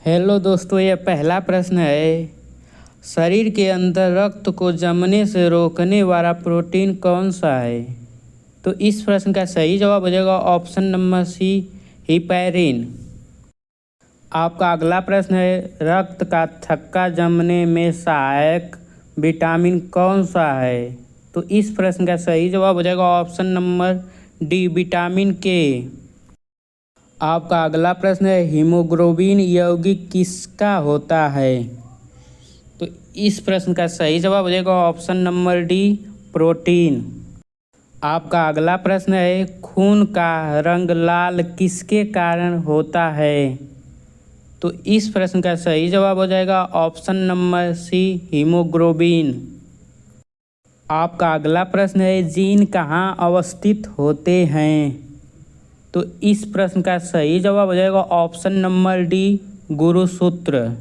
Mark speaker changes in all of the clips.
Speaker 1: Hello दोस्तों, यह पहला प्रश्न है। शरीर के अंदर रक्त को जमने से रोकने वाला प्रोटीन कौन सा है? तो इस प्रश्न का सही जवाब हो जाएगा ऑप्शन नंबर सी, हिपैरिन। आपका अगला प्रश्न है, रक्त का थक्का जमने में सहायक विटामिन कौन सा है? तो इस प्रश्न का सही जवाब हो जाएगा ऑप्शन नंबर डी, विटामिन के। आपका अगला प्रश्न है, हीमोग्लोबिन यौगिक किसका होता है? तो इस प्रश्न का सही जवाब हो जाएगा ऑप्शन नंबर डी, प्रोटीन। आपका अगला प्रश्न है, खून का रंग लाल किसके कारण होता है? तो इस प्रश्न का सही जवाब हो जाएगा ऑप्शन नंबर सी, हीमोग्लोबिन। आपका अगला प्रश्न है, जीन कहाँ अवस्थित होते हैं? तो इस प्रश्न का सही जवाब हो जाएगा ऑप्शन नंबर डी, गुरुसूत्र।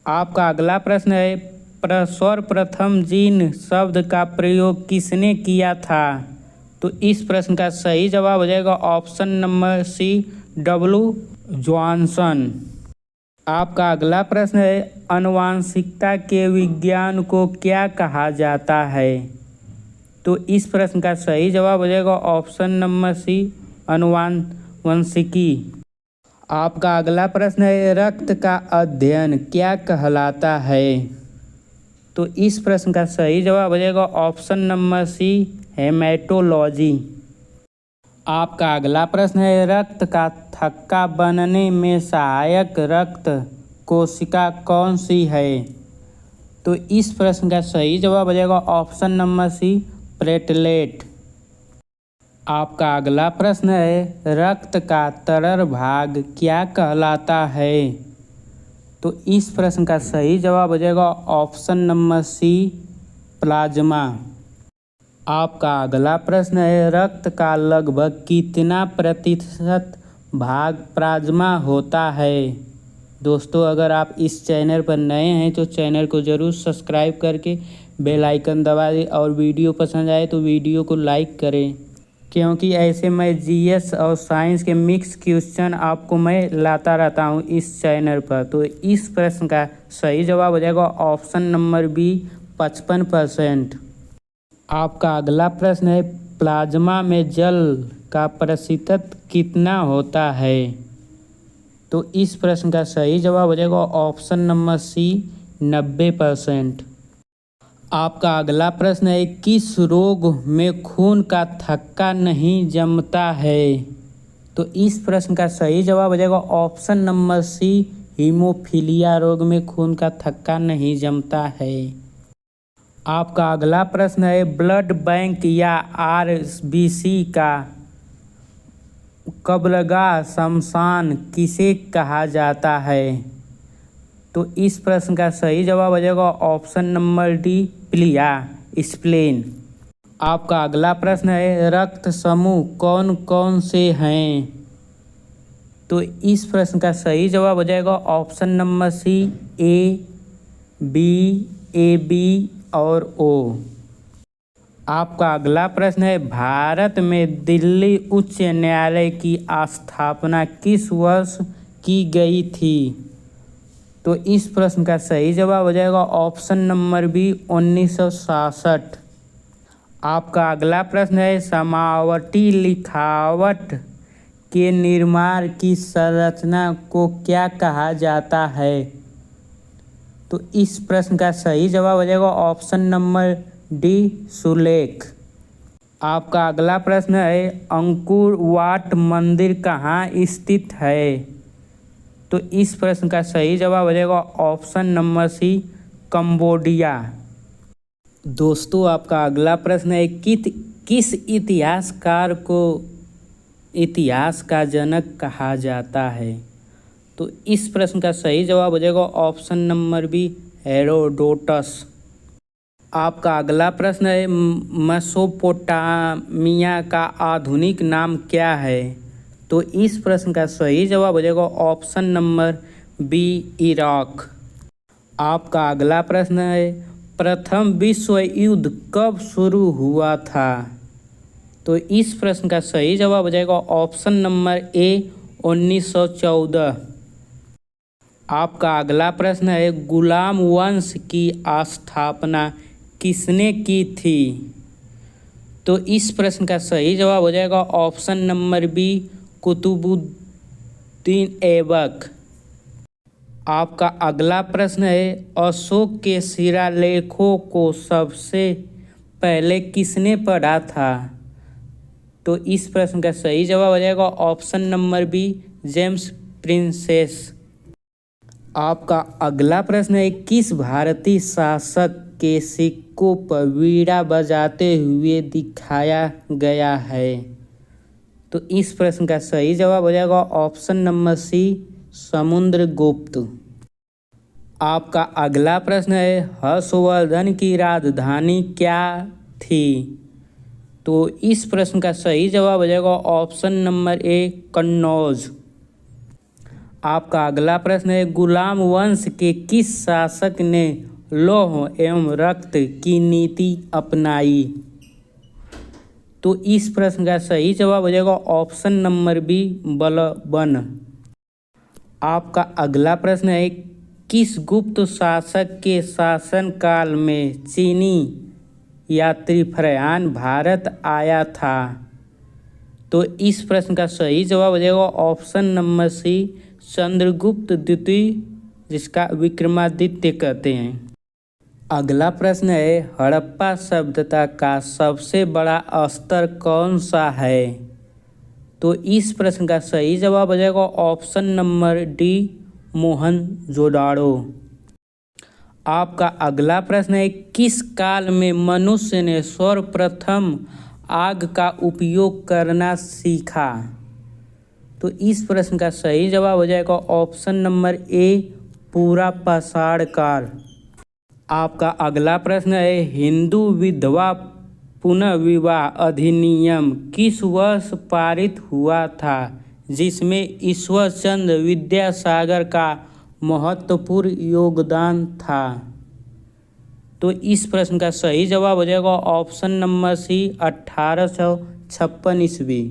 Speaker 1: आपका अगला प्रश्न है, सर्वप्रथम जीन शब्द का प्रयोग किसने किया था? तो इस प्रश्न का सही जवाब हो जाएगा option number C, W Johnson. आपका अगला प्रश्न है, आनुवंशिकता के विज्ञान को क्या कहा जाता है? तो इस प्रश्न का सही जवाब हो जाएगा ऑप्शन नंबर सी, आनुवंशिकी। आपका अगला प्रश्न है, रक्त का अध्ययन क्या कहलाता है? तो इस प्रश्न का सही जवाब हो जाएगा ऑप्शन नंबर सी, हेमेटोलॉजी। आपका अगला प्रश्न है, रक्त का थक्का बनने में सहायक रक्त कोशिका कौन सी है? तो इस प्रश्न का सही जवाब हो जाएगा ऑप्शन नंबर सी, प्लेटलेट। आपका अगला प्रश्न है, रक्त का तरल भाग क्या कहलाता है? तो इस प्रश्न का सही जवाब हो जाएगा ऑप्शन नंबर सी, प्लाज्मा। आपका अगला प्रश्न है, रक्त का लगभग कितना प्रतिशत भाग प्लाज्मा होता है? दोस्तों, अगर आप इस चैनल पर नए हैं तो चैनल को ज़रूर सब्सक्राइब करके बेल आइकन दबा दें और वीडियो पसंद आए तो वीडियो को लाइक करें, क्योंकि ऐसे मैं जीएस और साइंस के मिक्स क्वेश्चन आपको मैं लाता रहता हूँ इस चैनल पर। तो इस प्रश्न का सही जवाब हो जाएगा ऑप्शन नंबर बी, 55%। आपका अगला प्रश्न है, प्लाज्मा में जल का प्रतिशत कितना होता है? तो इस प्रश्न का सही जवाब हो जाएगा ऑप्शन नंबर सी, 90%। आपका अगला प्रश्न है, किस रोग में खून का थक्का नहीं जमता है? तो इस प्रश्न का सही जवाब हो जाएगा ऑप्शन नंबर सी, हीमोफीलिया रोग में खून का थक्का नहीं जमता है। आपका अगला प्रश्न है, ब्लड बैंक या आरबीसी का कब्रगाह शमशान किसे कहा जाता है? तो इस प्रश्न का सही जवाब हो जाएगा option number D, plea, spleen. आपका अगला प्रश्न है, रक्त समूह कौन कौन से हैं? तो इस प्रश्न का सही जवाब हो जाएगा option number C, A, B, A B और ओ। आपका अगला प्रश्न है, भारत में दिल्ली उच्च न्यायालय की स्थापना किस वर्ष की गई थी? तो इस प्रश्न का सही जवाब हो जाएगा ऑप्शन नंबर बी, 1966। आपका अगला प्रश्न है, समावटी लिखावट के निर्माण की संरचना को क्या कहा जाता है? तो इस प्रश्न का सही जवाब हो जाएगा ऑप्शन नंबर डी, सुलेख। आपका अगला प्रश्न है, अंकुर वाट मंदिर कहाँ स्थित है? तो इस प्रश्न का सही जवाब हो जाएगा ऑप्शन नंबर सी, कंबोडिया। दोस्तों, आपका अगला प्रश्न है, किस इतिहासकार को इतिहास का जनक कहा जाता है? तो इस प्रश्न का सही जवाब हो जाएगा ऑप्शन नंबर बी, हेरोडोटस। आपका अगला प्रश्न है, मेसोपोटामिया का आधुनिक नाम क्या है? तो इस प्रश्न का सही जवाब हो जाएगा ऑप्शन नंबर बी, इराक। आपका अगला प्रश्न है, प्रथम विश्व युद्ध कब शुरू हुआ था? तो इस प्रश्न का सही जवाब हो जाएगा ऑप्शन नंबर ए, 1914। आपका अगला प्रश्न है गुलाम वंश की स्थापना किसने की थी? तो इस प्रश्न का सही जवाब हो जाएगा option number B, Qutbuddin Aibak. आपका अगला प्रश्न है अशोक के शिलालेखों को सबसे पहले किसने पढ़ा था? तो इस प्रश्न का सही जवाब हो जाएगा option number B, James Prinsep. आपका अगला प्रश्न है किस भारतीय शासक के सिक्कों पर वीणा बजाते हुए दिखाया गया है? तो इस प्रश्न का सही जवाब हो जाएगा ऑप्शन नंबर सी, समुद्रगुप्त। आपका अगला प्रश्न है हर्षवर्धन की राजधानी क्या थी? तो इस प्रश्न का सही जवाब हो जाएगा ऑप्शन नंबर ए, कन्नौज। आपका अगला प्रश्न है गुलाम वंश के किस शासक ने लौह एवं रक्त की नीति अपनाई? तो इस प्रश्न का सही जवाब हो जाएगा ऑप्शन नंबर बी, बलबन। आपका अगला प्रश्न है किस गुप्त शासक के शासनकाल में चीनी यात्री प्रयाण भारत आया था? तो इस प्रश्न का सही जवाब हो जाएगा ऑप्शन नंबर सी, चंद्रगुप्त द्वितीय, जिसका विक्रमादित्य कहते हैं। अगला प्रश्न है हड़प्पा सभ्यता का सबसे बड़ा स्तर कौन सा है? तो इस प्रश्न का सही जवाब हो जाएगा ऑप्शन नंबर डी, मोहनजोदाड़ो। आपका अगला प्रश्न है किस काल में मनुष्य ने सर्वप्रथम आग का उपयोग करना सीखा? तो इस प्रश्न का सही जवाब हो जाएगा ऑप्शन नंबर ए, पूरा पाषाण काल। आपका अगला प्रश्न है हिंदू विधवा पुनर्विवाह अधिनियम किस वर्ष पारित हुआ था जिसमें ईश्वर चंद्र विद्यासागर का महत्वपूर्ण योगदान था? तो इस प्रश्न का सही जवाब हो जाएगा ऑप्शन नंबर सी, 1856 ईस्वी।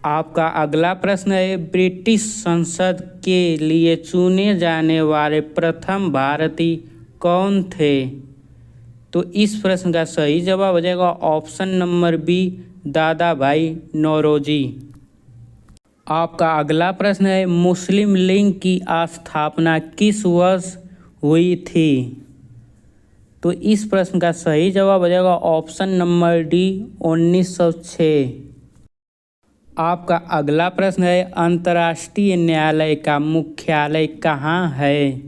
Speaker 1: आपका अगला प्रश्न है ब्रिटिश संसद के लिए चुने जाने वाले प्रथम भारतीय कौन थे? तो इस प्रश्न का सही जवाब हो जाएगा ऑप्शन नंबर बी, दादा भाई नौरोजी। आपका अगला प्रश्न है मुस्लिम लीग की स्थापना किस वर्ष हुई थी? तो इस प्रश्न का सही जवाब हो जाएगा ऑप्शन नंबर डी, 1906। आपका अगला प्रश्न है अंतर्राष्ट्रीय न्यायालय का मुख्यालय कहाँ है?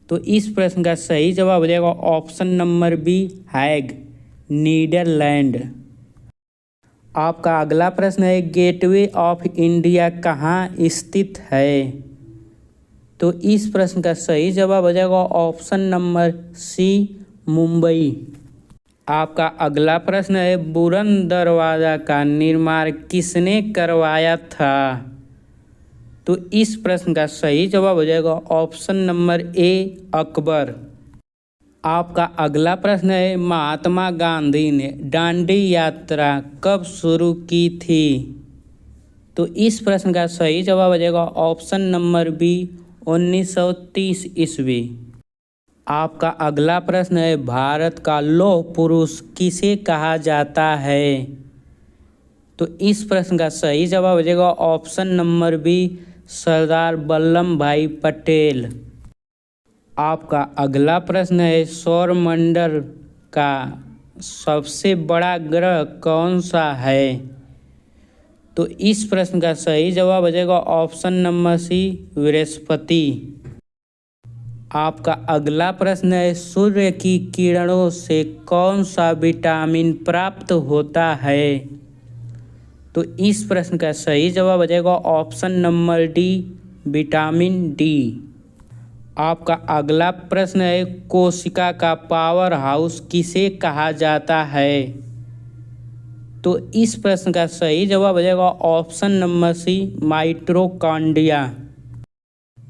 Speaker 1: तो इस प्रश्न का सही जवाब हो जाएगा ऑप्शन नंबर बी, हैग, नीदरलैंड। आपका अगला प्रश्न है गेटवे ऑफ इंडिया कहाँ स्थित है? तो इस प्रश्न का सही जवाब हो जाएगा ऑप्शन नंबर सी, मुंबई। आपका अगला प्रश्न है बुलंद दरवाज़ा का निर्माण किसने करवाया था? तो इस प्रश्न का सही जवाब हो जाएगा ऑप्शन नंबर ए, अकबर। आपका अगला प्रश्न है महात्मा गांधी ने दांडी यात्रा कब शुरू की थी? तो इस प्रश्न का सही जवाब हो जाएगा ऑप्शन नंबर बी, 1930 ईस्वी। आपका अगला प्रश्न है भारत का लौह पुरुष किसे कहा जाता है? तो इस प्रश्न का सही जवाब हो जाएगा option number B, Sardar Vallabh भाई पटेल। आपका अगला प्रश्न है सौरमंडल का सबसे बड़ा ग्रह कौन सा है? तो इस प्रश्न का सही जवाब हो जाएगा ऑप्शन नंबर सी, बृहस्पति। आपका अगला प्रश्न है सूर्य की किरणों से कौन सा विटामिन प्राप्त होता है? तो इस प्रश्न का सही जवाब हो जाएगा option number D, vitamin D. आपका अगला प्रश्न है कोशिका का पावर हाउस किसे कहा जाता है? तो इस प्रश्न का सही जवाब हो जाएगा ऑप्शन नंबर सी, माइटोकॉन्ड्रिया।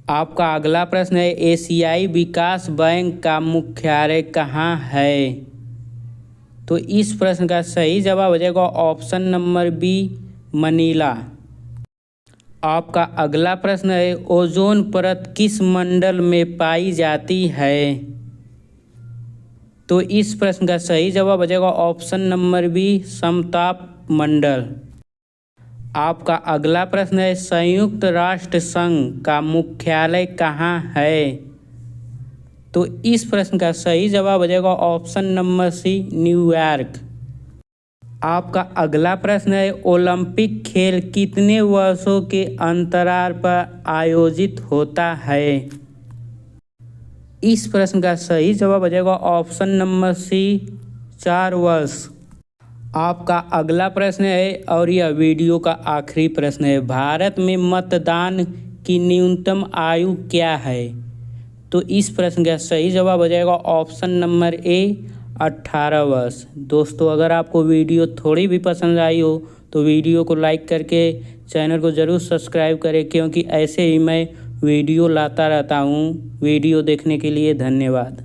Speaker 1: आपका अगला प्रश्न है एशियाई विकास बैंक का मुख्यालय कहाँ है? तो इस प्रश्न का सही जवाब हो जाएगा ऑप्शन नंबर बी, मनीला। आपका अगला प्रश्न है, ओजोन परत किस मंडल में पाई जाती है? तो इस प्रश्न का सही जवाब हो जाएगा ऑप्शन नंबर बी, समताप मंडल। आपका अगला प्रश्न है, संयुक्त राष्ट्र संघ का मुख्यालय कहाँ है? तो इस प्रश्न का सही जवाब हो जाएगा ऑप्शन नंबर सी, न्यूयॉर्क। आपका अगला प्रश्न है, ओलंपिक खेल कितने वर्षों के अंतराल पर आयोजित होता है? इस प्रश्न का सही जवाब हो जाएगा ऑप्शन नंबर सी, 4 वर्ष। आपका अगला प्रश्न है और यह वीडियो का आखिरी प्रश्न है, भारत में मतदान की न्यूनतम आयु क्या है? तो इस प्रश्न का सही जवाब हो जाएगा ऑप्शन नंबर ए, 18 वर्ष। दोस्तों, अगर आपको वीडियो थोड़ी भी पसंद आई हो तो वीडियो को लाइक करके चैनल को ज़रूर सब्सक्राइब करें, क्योंकि ऐसे ही मैं वीडियो लाता रहता हूँ। वीडियो देखने के लिए धन्यवाद।